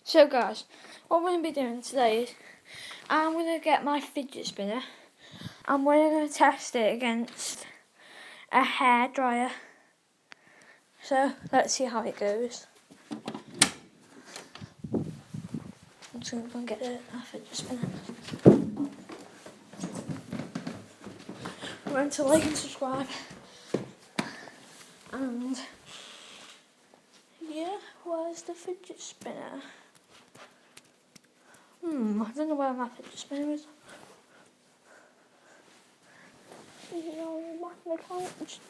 So guys, what we're going to be doing today is I'm going to get my fidget spinner and we're going to test it against a hair dryer. So let's see how it goes. I'm just going to go and get a fidget spinner. Remember to like and subscribe. And yeah, where's the fidget spinner? I don't know where my fidget spinner is. Is it on the back of the couch?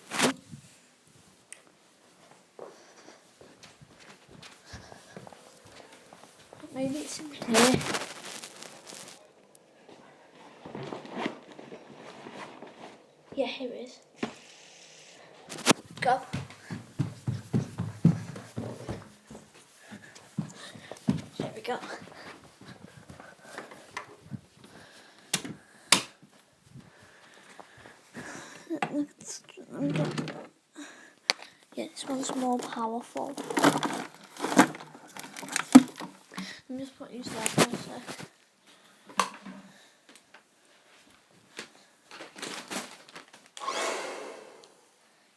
Maybe it's in here. Yeah, here it is. Go. There we go. Yeah, this one's more powerful. I'm just putting you there for a sec.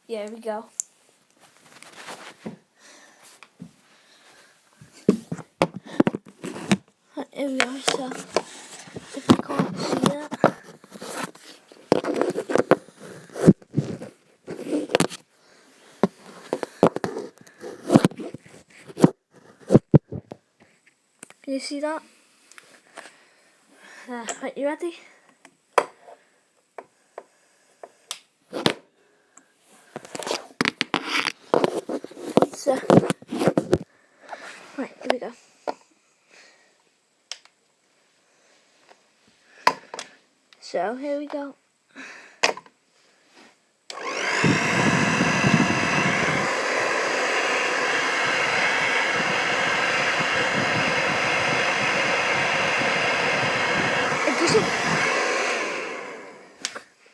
Yeah, here we go. Here we are, so if you can't see that. Can you see that? There, right, you ready? So, right, here we go. So, here we go.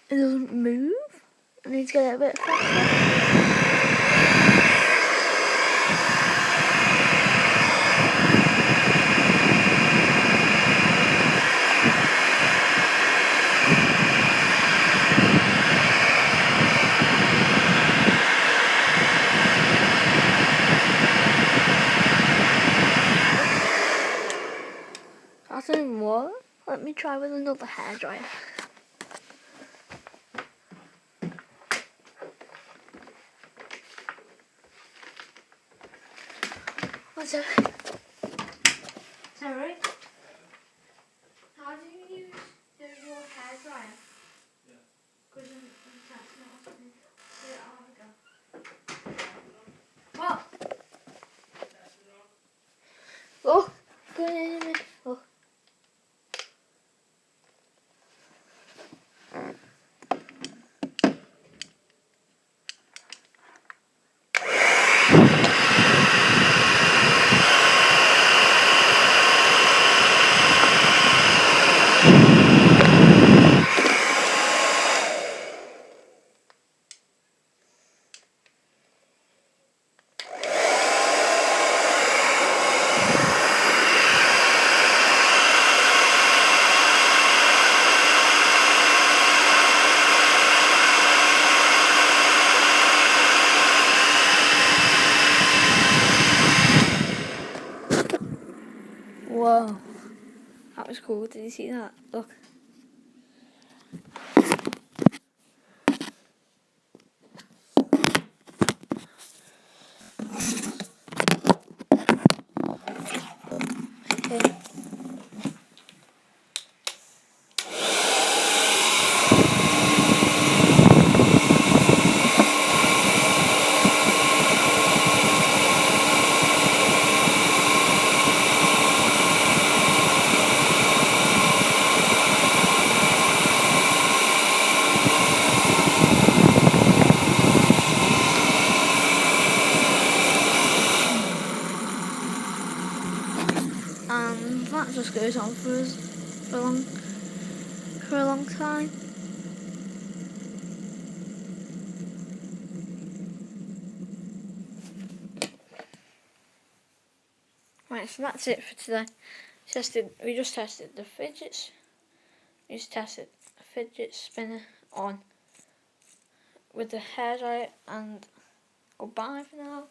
It doesn't move. I need to get it a bit faster. That didn't work. Let me try with another hairdryer. What's up? Is that right? How do you use your hairdryer? Yeah. Because that's not happening. What? Oh, go in a minute. Oh. Whoa, that was cool. Did you see that? Look. Okay. That just goes on for a long time. Right. Right, so that's it for today. We just tested the fidgets. We just tested a fidget spinner on with the hairdryer, and goodbye for now.